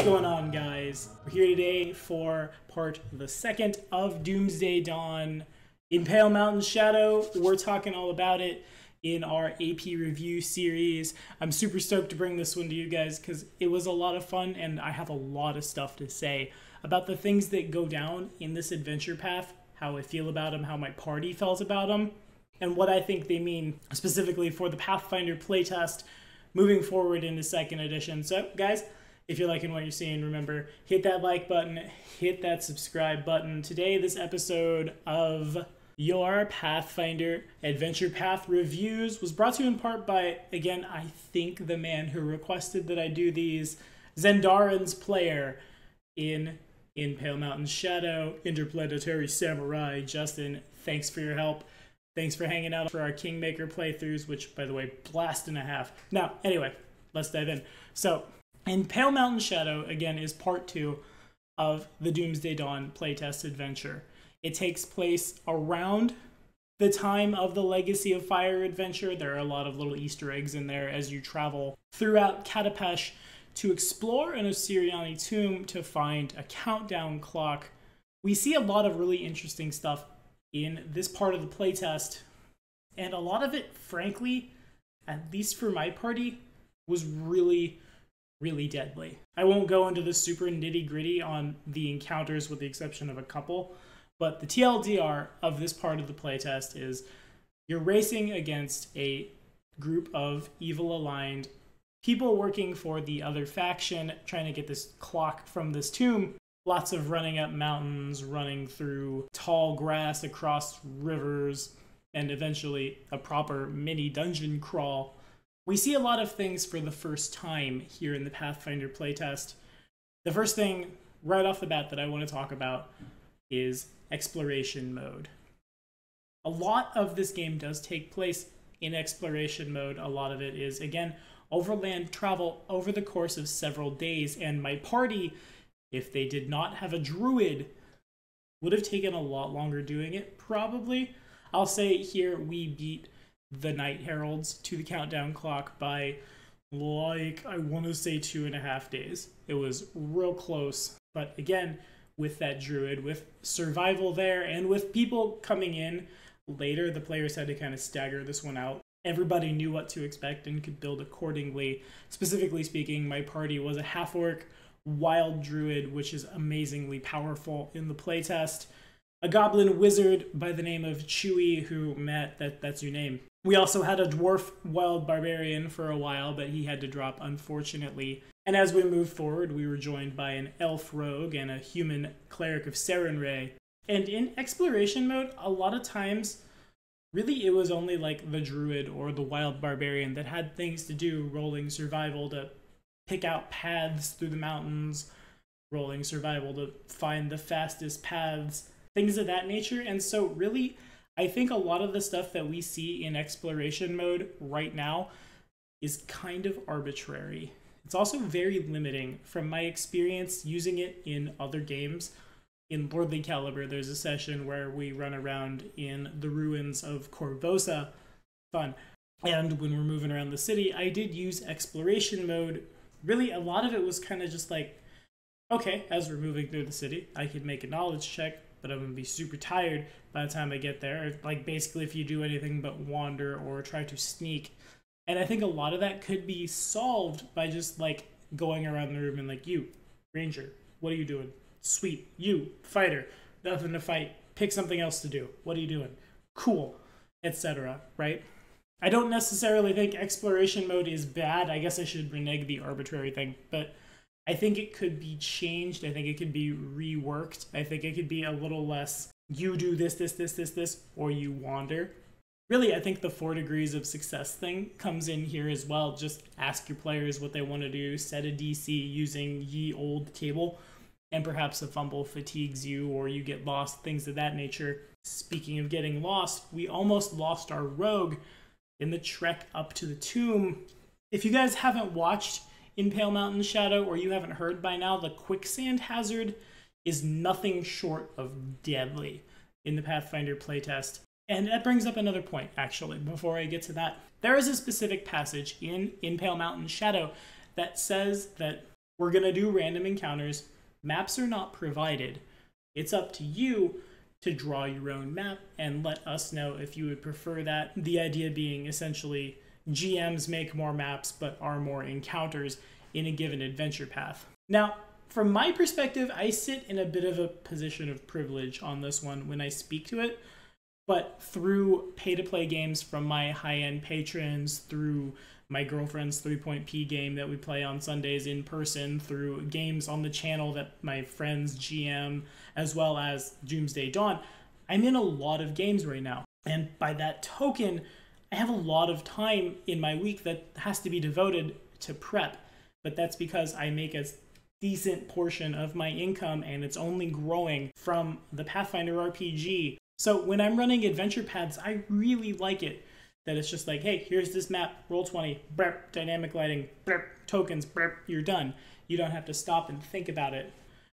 What's going on, guys? We're here today for part the second of Doomsday Dawn in Pale Mountain Shadow. We're talking all about it in our AP review series. I'm super stoked to bring this one to you guys because it was a lot of fun and I have a lot of stuff to say about the things that go down in this adventure path, how I feel about them, how my party felt about them, and what I think they mean specifically for the Pathfinder playtest moving forward into 2nd edition. So, guys, if you're liking what you're seeing, remember, hit that like button, hit that subscribe button. Today, this episode of your Pathfinder Adventure Path Reviews was brought to you in part by, again, I think the man who requested that I do these, Zendarin's player in Pale Mountain Shadow, Interplanetary Samurai. Justin, thanks for your help. Thanks for hanging out for our Kingmaker playthroughs, which, by the way, blast and a half. Now, anyway, let's dive in. So, in Pale Mountain Shadow, again, is part 2 of the Doomsday Dawn playtest adventure. It takes place around the time of the Legacy of Fire adventure. There are a lot of little Easter eggs in there as you travel throughout Katapesh to explore an Osiriani tomb to find a countdown clock. We see a lot of really interesting stuff in this part of the playtest, and a lot of it, frankly, at least for my party, was really deadly. I won't go into the super nitty-gritty on the encounters with the exception of a couple, but the TLDR of this part of the playtest is you're racing against a group of evil-aligned people working for the other faction, trying to get this clock from this tomb. Lots of running up mountains, running through tall grass, across rivers, and eventually a proper mini dungeon crawl. We see a lot of things for the first time here in the Pathfinder playtest. The first thing right off the bat that I want to talk about is exploration mode. A lot of this game does take place in exploration mode. A lot of it is, again, overland travel over the course of several days, and my party, if they did not have a druid, would have taken a lot longer doing it, probably. I'll say here we beat the Night Heralds to the countdown clock by, like, I want to say 2.5 days. It was real close. But again, with that druid, with survival there, and with people coming in later, the players had to kind of stagger this one out. Everybody knew what to expect and could build accordingly. Specifically speaking, my party was a half-orc wild druid, which is amazingly powerful in the playtest. A goblin wizard by the name of Chewy, who, Matt, that's your name. We also had a dwarf wild barbarian for a while, but he had to drop, unfortunately. And as we moved forward, we were joined by an elf rogue and a human cleric of Sarenrae. And in exploration mode, a lot of times, really it was only like the druid or the wild barbarian that had things to do, rolling survival to pick out paths through the mountains, rolling survival to find the fastest paths, things of that nature. And so really, I think a lot of the stuff that we see in exploration mode right now is kind of arbitrary. It's also very limiting from my experience using it in other games. In Lordly Caliber, there's a session where we run around in the ruins of Corvosa. Fun. And when we're moving around the city, I did use exploration mode. Really, a lot of it was kind of just like, okay, as we're moving through the city, I could make a knowledge check, but I'm going to be super tired by the time I get there. Like, basically, if you do anything but wander or try to sneak. And I think a lot of that could be solved by just, like, going around the room and, like, you, ranger, what are you doing? Sweet. You, fighter, nothing to fight. Pick something else to do. What are you doing? Cool, etc., right? I don't necessarily think exploration mode is bad. I guess I should renege the arbitrary thing, but I think it could be changed. I think it could be reworked. I think it could be a little less, you do this, or you wander. Really, I think the 4 degrees of success thing comes in here as well. Just ask your players what they want to do, set a DC using ye old table, and perhaps a fumble fatigues you or you get lost, things of that nature. Speaking of getting lost, we almost lost our rogue in the trek up to the tomb. If you guys haven't watched in Pale Mountain Shadow, or you haven't heard by now, the quicksand hazard is nothing short of deadly in the Pathfinder playtest. And that brings up another point, actually, before I get to that. There is a specific passage in Pale Mountain Shadow that says that We're going to do random encounters. Maps are not provided. It's up to you to draw your own map and let us know if you would prefer that. The idea being essentially GMs make more maps but are more encounters in a given adventure path. Now, from my perspective, I sit in a bit of a position of privilege on this one when I speak to it, but through pay-to-play games from my high-end patrons, through my girlfriend's 3-Point-P game that we play on Sundays in person, through games on the channel that my friends GM, as well as Doomsday Dawn, I'm in a lot of games right now. And by that token, I have a lot of time in my week that has to be devoted to prep. But that's because I make a decent portion of my income and it's only growing from the Pathfinder RPG. So when I'm running adventure paths, I really like it that it's just like, hey, here's this map, roll 20, burp, dynamic lighting, burp, tokens, burp, you're done. You don't have to stop and think about it.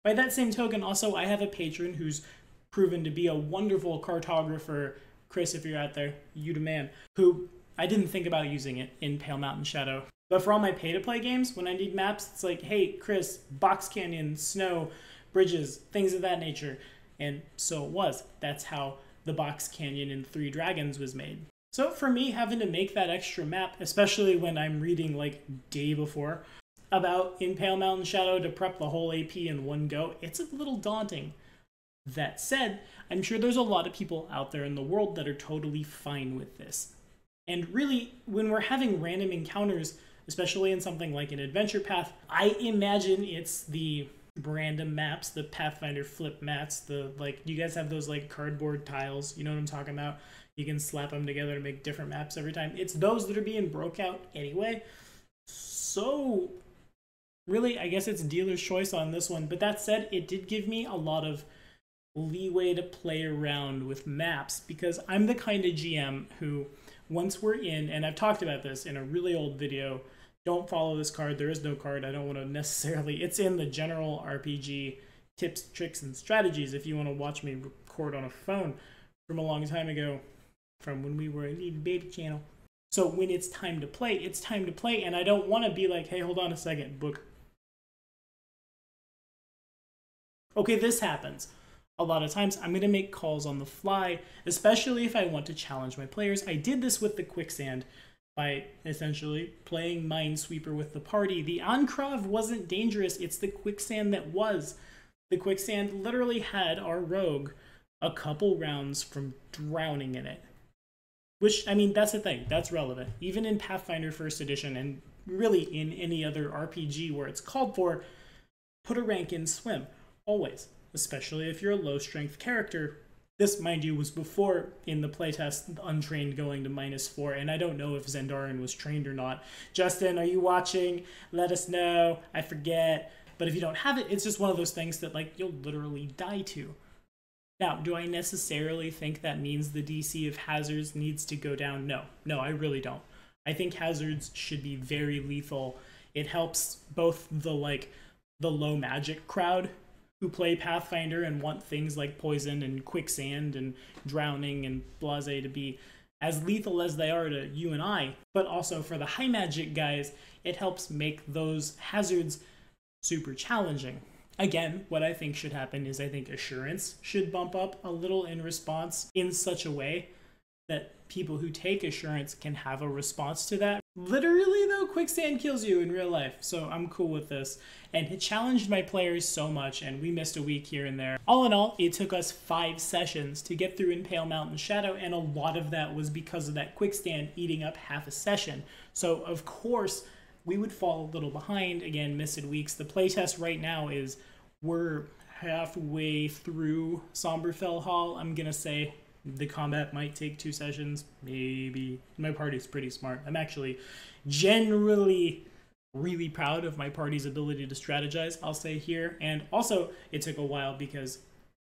By that same token, also, I have a patron who's proven to be a wonderful cartographer. Chris, if you're out there, you the man, who I didn't think about using it in Pale Mountain Shadow. But for all my pay-to-play games, when I need maps, it's like, hey, Chris, box canyon, snow, bridges, things of that nature. And so it was. That's how the box canyon in 3 Dragons was made. So for me, having to make that extra map, especially when I'm reading like day before about in Pale Mountain Shadow to prep the whole AP in one go, it's a little daunting. That said, I'm sure there's a lot of people out there in the world that are totally fine with this. And really, when we're having random encounters, especially in something like an adventure path, I imagine it's the random maps, the Pathfinder flip mats, the like, you guys have those like cardboard tiles, you know what I'm talking about? You can slap them together to make different maps every time. It's those that are being broke out anyway. So really, I guess it's dealer's choice on this one. But that said, it did give me a lot of leeway to play around with maps because I'm the kind of GM who, once we're in, and I've talked about this in a really old video, don't follow this card, there is no card, I don't want to necessarily, it's in the general RPG tips, tricks, and strategies if you want to watch me record on a phone from a long time ago, from when we were a little baby channel. So when it's time to play, it's time to play, and I don't want to be like, hey, hold on a second, book. Okay, this happens. A lot of times I'm going to make calls on the fly, especially if I want to challenge my players. I did this with the Quicksand by essentially playing Minesweeper with the party. The Ancrov wasn't dangerous, it's the Quicksand that was. The Quicksand literally had our rogue a couple rounds from drowning in it. Which, I mean, that's the thing, that's relevant. Even in Pathfinder 1st Edition, and really in any other RPG where it's called for, put a rank in swim, always. Especially if you're a low-strength character. This, mind you, was before, in the playtest, untrained going to -4, and I don't know if Zendarin was trained or not. Justin, are you watching? Let us know. I forget. But if you don't have it, it's just one of those things that, like, you'll literally die to. Now, do I necessarily think that means the DC of hazards needs to go down? No. No, I really don't. I think hazards should be very lethal. It helps both the low magic crowd who play Pathfinder and want things like poison and quicksand and drowning and blase to be as lethal as they are to you and I, but also for the high magic guys, it helps make those hazards super challenging. Again, what I think should happen is I think assurance should bump up a little in response in such a way that people who take assurance can have a response to that. Literally, though, quicksand kills you in real life, so I'm cool with this. And it challenged my players so much, and we missed a week here and there. All in all, it took us 5 sessions to get through in Pale Mountain Shadow, and a lot of that was because of that quicksand eating up half a session. So, of course, we would fall a little behind, again, missed weeks. The playtest right now is we're halfway through Somberfell Hall. I'm gonna say the combat might take 2 sessions, maybe. My party's pretty smart. I'm actually generally really proud of my party's ability to strategize, I'll say here. And also, it took a while because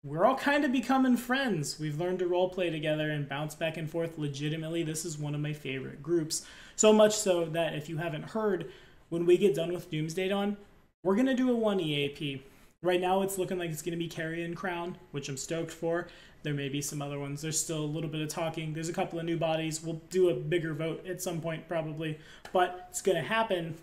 we're all kind of becoming friends. We've learned to roleplay together and bounce back and forth legitimately. This is one of my favorite groups. So much so that if you haven't heard, when we get done with Doomsday Dawn, we're going to do a 1 EAP. Right now, it's looking like it's going to be Carrion Crown, which I'm stoked for. There may be some other ones. There's still a little bit of talking. There's a couple of new bodies. We'll do a bigger vote at some point, probably. But it's going to happen.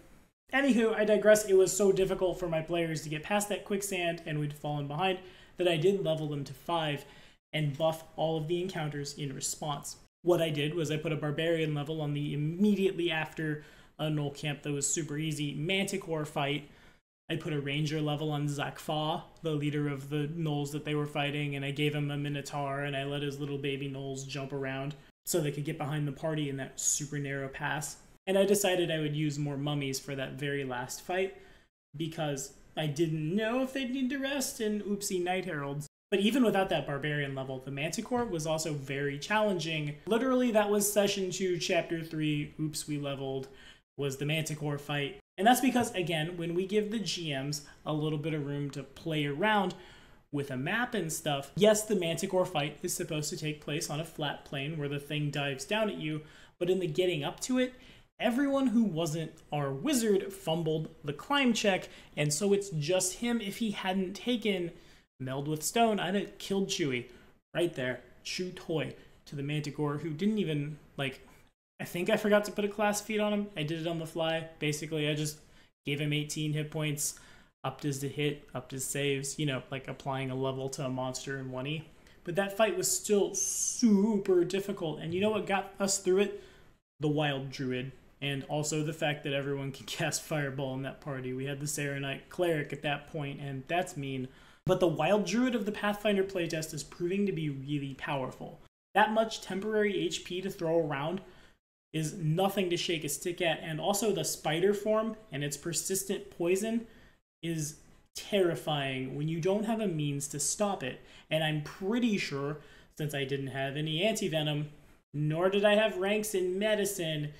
Anywho, I digress. It was so difficult for my players to get past that quicksand, and we'd fallen behind, that I did level them to 5 and buff all of the encounters in response. What I did was I put a barbarian level on the immediately after a Gnoll camp that was super easy Manticore fight. I put a ranger level on Zakfa, the leader of the Gnolls that they were fighting, and I gave him a Minotaur, and I let his little baby Gnolls jump around so they could get behind the party in that super narrow pass. And I decided I would use more mummies for that very last fight because I didn't know if they'd need to rest, and oopsie Night Heralds. But even without that barbarian level, the Manticore was also very challenging. Literally, that was Session 2, Chapter 3, oops, we leveled, was the Manticore fight. And that's because, again, when we give the GMs a little bit of room to play around with a map and stuff, yes, the Manticore fight is supposed to take place on a flat plane where the thing dives down at you, but in the getting up to it, everyone who wasn't our wizard fumbled the climb check, and so it's just him. If he hadn't taken Meld with Stone, I'd have killed Chewie right there. Chew toy to the Manticore, who didn't even, I think I forgot to put a class feat on him. I did it on the fly. Basically, I just gave him 18 hit points, upped his hit, upped his saves, like applying a level to a monster in 1E. But that fight was still super difficult, and you know what got us through it? The Wild Druid. And also the fact that everyone can cast Fireball in that party. We had the Serenite Cleric at that point, and that's mean. But the Wild Druid of the Pathfinder playtest is proving to be really powerful. That much temporary HP to throw around is nothing to shake a stick at, and also the spider form and its persistent poison is terrifying when you don't have a means to stop it. And I'm pretty sure, since I didn't have any anti-venom, nor did I have ranks in medicine,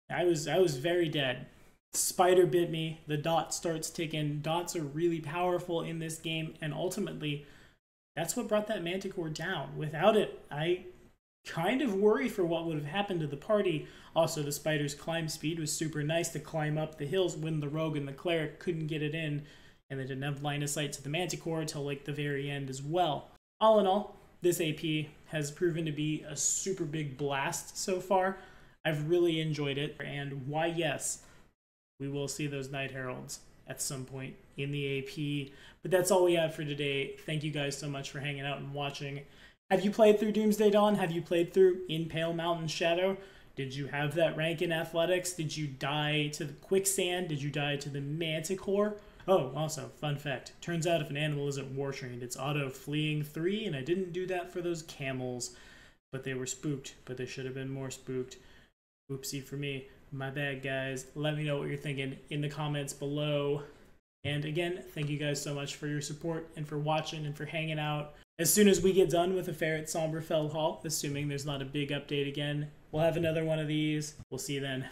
I was very dead. Spider bit me, the dot starts ticking. Dots are really powerful in this game, and ultimately, that's what brought that Manticore down. Without it, I kind of worry for what would have happened to the party. Also, the spider's climb speed was super nice to climb up the hills when the rogue and the cleric couldn't get it in, and they didn't have line of sight to the Manticore until the very end as well. All in all, this AP has proven to be a super big blast so far. I've really enjoyed it, and why yes, we will see those Night Heralds at some point in the AP. But that's all we have for today. Thank you guys so much for hanging out and watching. Have you played through Doomsday Dawn? Have you played through In Pale Mountain Shadow? Did you have that rank in athletics? Did you die to the quicksand? Did you die to the Manticore? Oh, also, fun fact. Turns out if an animal isn't war trained, it's auto fleeing 3, and I didn't do that for those camels. But they were spooked, but they should have been more spooked. Oopsie for me. My bad, guys. Let me know what you're thinking in the comments below. And again, thank you guys so much for your support and for watching and for hanging out. As soon as we get done with the fair at Somberfell Hall, assuming there's not a big update again, we'll have another one of these. We'll see you then.